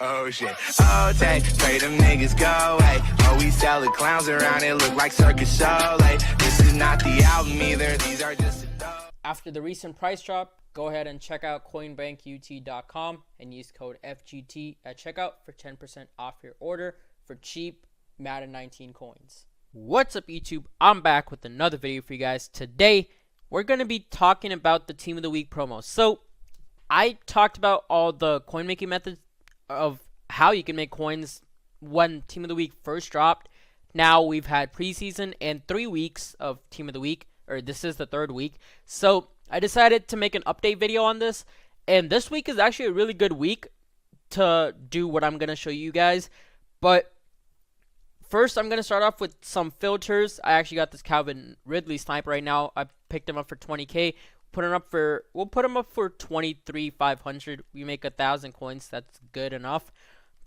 Oh shit. Oh, take, pray them niggas go away. Oh, we sell the clowns around it, look like circus show. Like, this is not the album either, these are just After the recent price drop, go ahead and check out coinbankut.com and use code FGT at checkout for 10% off your order for cheap Madden 19 coins. What's up, YouTube? I'm back with another video for you guys. Today, we're going to be talking about the Team of the Week promo. So, I talked about all the coin making methods of how you can make coins when Team of the Week first dropped. Now we've had preseason and 3 weeks of Team of the Week, or this is the third week. So I decided to make an update video on this, and this week is actually a really good week to do what I'm going to show you guys. But first, I'm going to start off with some filters. I actually got this Calvin Ridley sniper right now. I picked him up for 20k. We'll put him up for 23,500. We make 1,000 coins. That's good enough.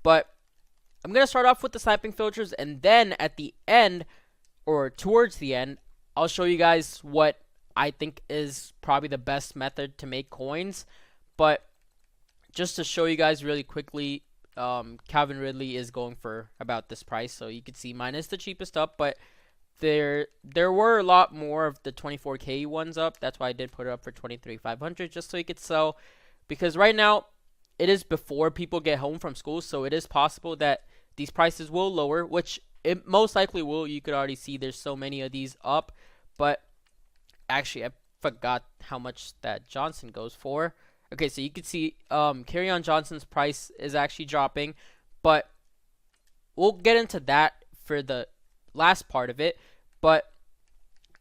But I'm gonna start off with the sniping filters, and then at the end, or towards the end, I'll show you guys what I think is probably the best method to make coins. But just to show you guys really quickly, Calvin Ridley is going for about this price, so you can see mine is the cheapest up, but there were a lot more of the 24k ones up. That's why I did put it up for 23,500, just so you could sell, because right now it is before people get home from school, so it is possible that these prices will lower, which it most likely will. You could already see there's so many of these up. But actually, I forgot how much that Johnson goes for. Okay, so you can see Kerryon Johnson's price is actually dropping, but we'll get into that for the last part of it. But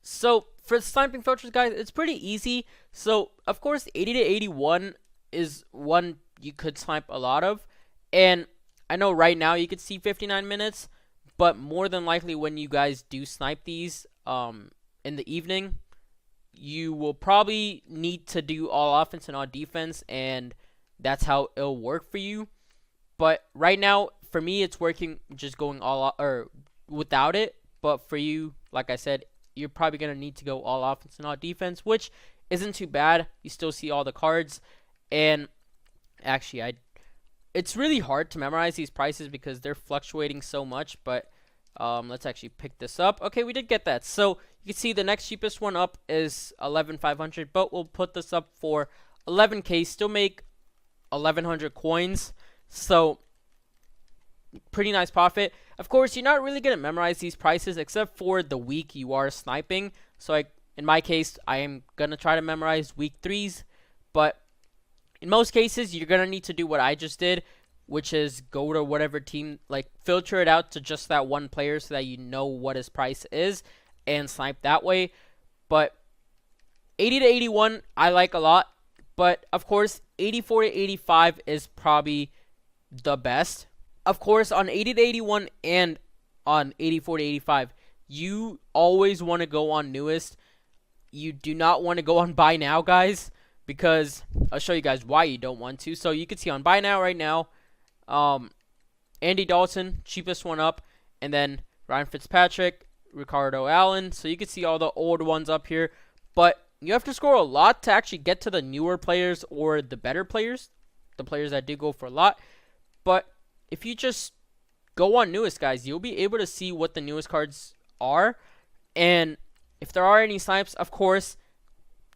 so for sniping filters, guys, it's pretty easy. So of course 80 to 81 is one you could snipe a lot of, and I know right now you could see 59 minutes, but more than likely when you guys do snipe these in the evening, you will probably need to do all offense and all defense, and that's how it'll work for you. But right now for me, it's working just going all or without it. But for you, like I said, you're probably going to need to go all offense and all defense, which isn't too bad. You still see all the cards. And actually, it's really hard to memorize these prices because they're fluctuating so much. But let's actually pick this up. Okay, we did get that. So you can see the next cheapest one up is 11,500, but we'll put this up for 11k. Still make 1,100 coins. So pretty nice profit. Of course, you're not really going to memorize these prices except for the week you are sniping. So in my case, I am going to try to memorize week 3s. But in most cases, you're going to need to do what I just did, which is go to whatever team, like filter it out to just that one player so that you know what his price is and snipe that way. But 80 to 81, I like a lot. But of course, 84 to 85 is probably the best. Of course, on 80 to 81 and on 84 to 85, you always want to go on newest. You do not want to go on buy now, guys, because I'll show you guys why you don't want to. So you can see on buy now right now, Andy Dalton, cheapest one up, and then Ryan Fitzpatrick, Ricardo Allen. So you can see all the old ones up here, but you have to score a lot to actually get to the newer players or the better players, the players that do go for a lot. But if you just go on newest, guys, you'll be able to see what the newest cards are. And if there are any snipes, of course,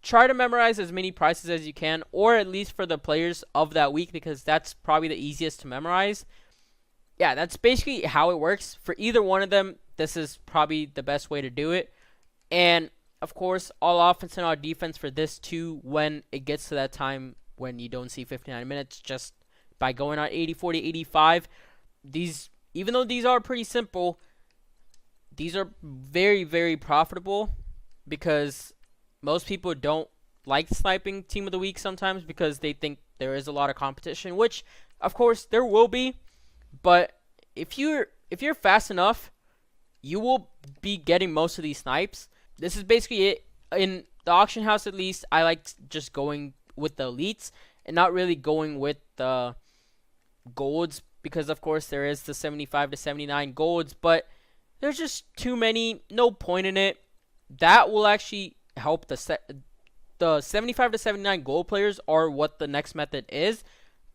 try to memorize as many prices as you can, or at least for the players of that week, because that's probably the easiest to memorize. Yeah, that's basically how it works. For either one of them, this is probably the best way to do it. And of course, all offense and all defense for this too, when it gets to that time when you don't see 59 minutes, just by going on 84 to 85. These, even though these are pretty simple, these are very, very profitable, because most people don't like sniping Team of the Week sometimes because they think there is a lot of competition, which of course there will be. But if you're fast enough, you will be getting most of these snipes. This is basically it. In the auction house, at least, I like just going with the elites and not really going with the golds, because of course there is the 75 to 79 golds, but there's just too many, no point in it. That will actually help the 75 to 79 gold players are what the next method is,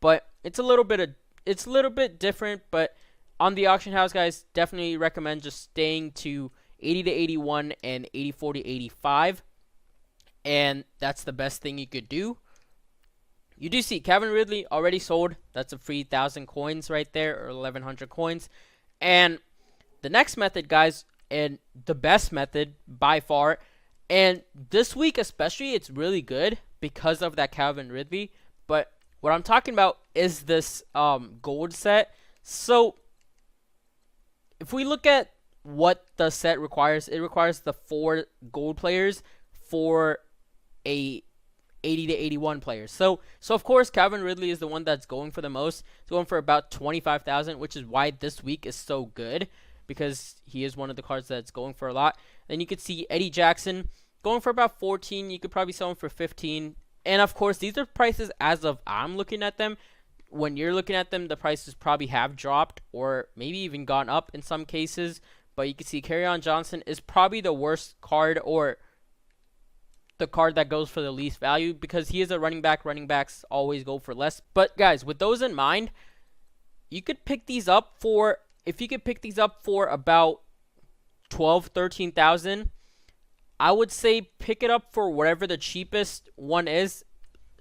but it's a little bit of it's a little bit different, but on the auction house, guys, definitely recommend just staying to 80 to 81 and 84 to 85, and that's the best thing you could do. You do see Calvin Ridley already sold. That's a free 1,000 coins right there, or 1,100 coins. And the next method, guys, and the best method by far, and this week especially, it's really good because of that Calvin Ridley. But what I'm talking about is this gold set. So if we look at what the set requires, it requires the 4 gold players for a 80 to 81 players. So of course, Calvin Ridley is the one that's going for the most. He's going for about 25,000, which is why this week is so good, because he is one of the cards that's going for a lot. Then you could see Eddie Jackson going for about 14. You could probably sell him for 15. And of course, these are prices as of I'm looking at them. When you're looking at them, the prices probably have dropped or maybe even gone up in some cases. But you can see Kerryon Johnson is probably the worst card, or the card that goes for the least value, because he is a running back. Running backs always go for less. But guys, with those in mind, you could pick these up for, if you could pick these up for about 12, 13,000, I would say pick it up for whatever the cheapest one is,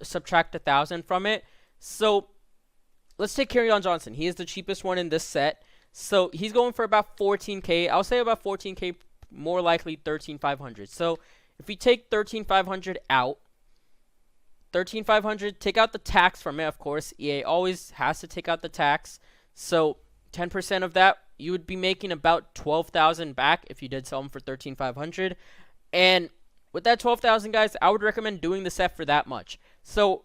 subtract 1,000 from it. So let's take Kerryon Johnson. He is the cheapest one in this set. So he's going for about 14K. I'll say about 14K, more likely 13,500. So if we take 13,500 out, 13,500, take out the tax from it, of course. EA always has to take out the tax. So 10% of that, you would be making about 12,000 back if you did sell them for 13,500. And with that 12,000, guys, I would recommend doing the set for that much. So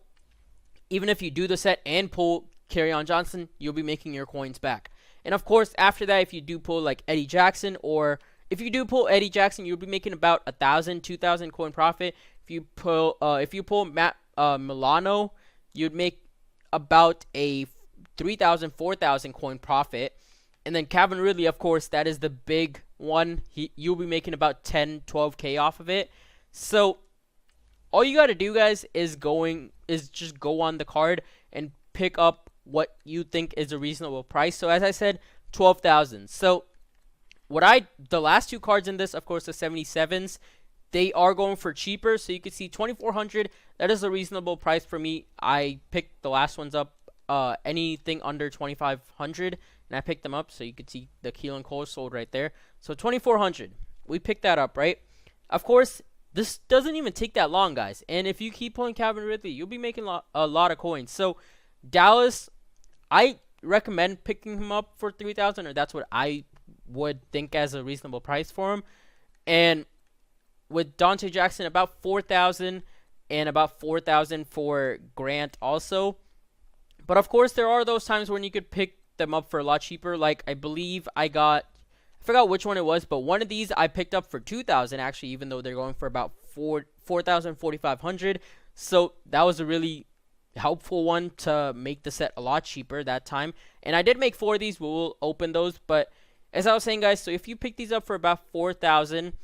even if you do the set and pull Kerryon Johnson, you'll be making your coins back. And of course, after that, if you do pull like Eddie Jackson, or if you do pull Eddie Jackson, you'll be making about 1,000, 2,000 coin profit. If you pull Matt Milano, you'd make about a 3,000, 4,000 coin profit. And then Calvin Ridley, of course, that is the big one. You'll be making about 10, 12K off of it. So all you got to do, guys, is just go on the card and pick up what you think is a reasonable price. So as I said, 12,000. So the last 2 cards in this, of course, the 77s, they are going for cheaper. So you can see 2,400. That is a reasonable price for me. I picked the last ones up, anything under 2,500, and I picked them up. So you can see the Keelan Cole sold right there. So 2,400, we picked that up, right? Of course, this doesn't even take that long, guys. And if you keep pulling Calvin Ridley, you'll be making a lot of coins. So Dallas, I recommend picking him up for 3,000, or that's what I would think as a reasonable price for him. And with Dante Jackson, about 4,000, and about 4,000 for Grant also. But of course, there are those times when you could pick them up for a lot cheaper. Like I believe I forgot which one it was, but one of these I picked up for 2,000 actually, even though they're going for about 4,000, 4,500. So that was a really helpful one to make the set a lot cheaper that time. And I did make 4 of these. We'll open those. But as I was saying, guys, so if you pick these up for about 4,000,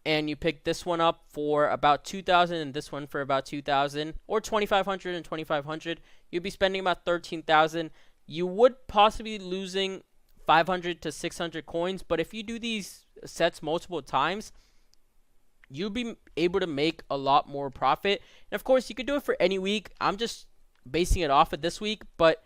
and you pick this one up for about 2,000 and this one for about 2,000, or 2,500 and 2,500, you'd be spending about 13,000. You would possibly be losing 500 to 600 coins, but if you do these sets multiple times, you'll be able to make a lot more profit. And of course, you could do it for any week. I'm just basing it off of this week, but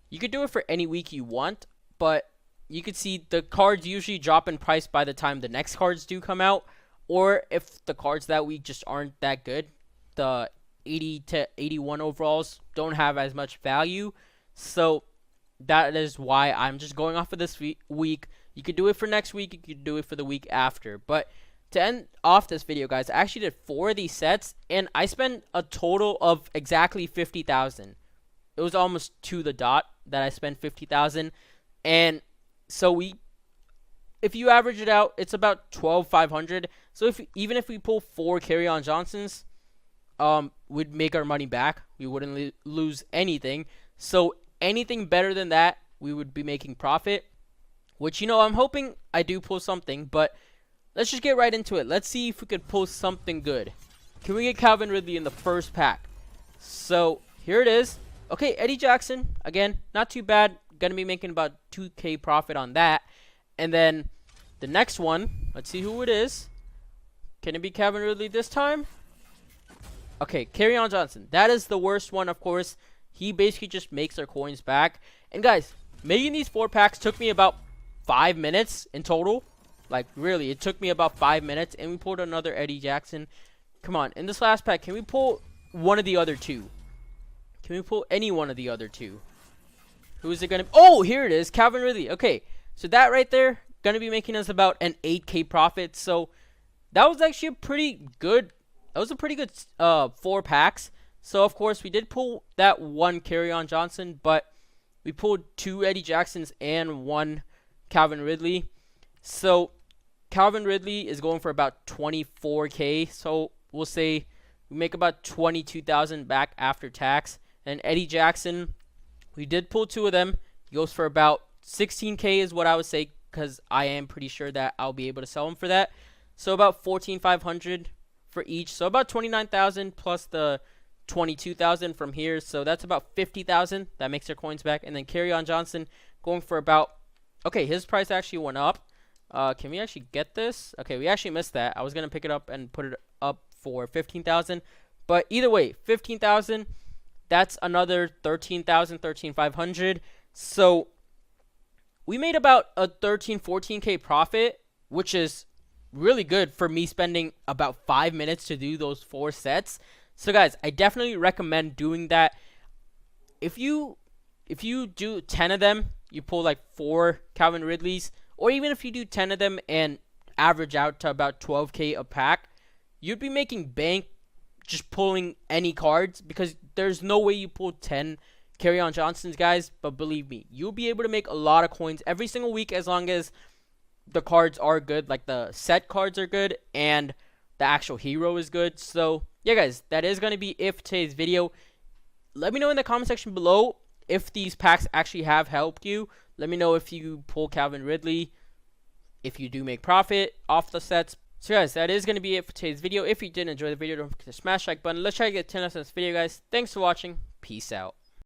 you could do it for any week you want. But you could see the cards usually drop in price by the time the next cards do come out, or if the cards that week just aren't that good, the 80 to 81 overalls don't have as much value. So that is why I'm just going off of this week. You could do it for next week. You could do it for the week after. But to end off this video, guys, I actually did 4 of these sets, and I spent a total of exactly 50,000. It was almost to the dot that I spent 50,000. And so if you average it out, it's about 12,500. So even if we pull 4 Kerryon Johnsons, we'd make our money back. We wouldn't lose anything. So anything better than that, we would be making profit, which, I'm hoping I do pull something. But let's just get right into it. Let's see if we could pull something good. Can we get Calvin Ridley in the first pack? So here it is. Okay, Eddie Jackson, again, not too bad. gonna be making about 2K profit on that. And then the next one, let's see who it is. Can it be Calvin Ridley this time? Okay, Kerryon Johnson. That is the worst one, of course. He basically just makes our coins back. And guys, making these 4 packs took me about 5 minutes in total. Like, really, it took me about 5 minutes. And we pulled another Eddie Jackson. Come on, in this last pack, can we pull one of the other 2? Can we pull any one of the other 2? Who is it going to be? Oh, here it is, Calvin Ridley. Okay, so that right there, going to be making us about an 8K profit. So that was actually a pretty good, that was a pretty good 4 packs. So, of course, we did pull that 1 Kerryon Johnson, but we pulled 2 Eddie Jacksons and 1 Calvin Ridley. So, Calvin Ridley is going for about 24K. So, we'll say we make about 22,000 back after tax. And Eddie Jackson, we did pull 2 of them. He goes for about 16K is what I would say, because I am pretty sure that I'll be able to sell him for that. So, about 14,500 for each. So, about 29,000 plus the 22,000 from here. So, that's about 50,000. That makes our coins back. And then Kerryon Johnson going for about, okay, his price actually went up. Can we actually get this? Okay, we actually missed that. I was going to pick it up and put it up for 15,000. But either way, 15,000, that's another 13,000, 13,500. So we made about a 14K profit, which is really good for me spending about 5 minutes to do those 4 sets. So guys, I definitely recommend doing that. If you do 10 of them, you pull like 4 Calvin Ridleys, or even if you do 10 of them and average out to about 12K a pack, you'd be making bank just pulling any cards, because there's no way you pull 10 Kerryon Johnsons, guys. But believe me, you'll be able to make a lot of coins every single week as long as the cards are good, like the set cards are good and the actual hero is good. So yeah, guys, that is going to be it for today's video. Let me know in the comment section below if these packs actually have helped you. Let me know if you pull Calvin Ridley, if you do make profit off the sets. So guys, that is going to be it for today's video. If you did enjoy the video, don't forget to smash the like button. Let's try to get 10 likes on this video, guys. Thanks for watching. Peace out.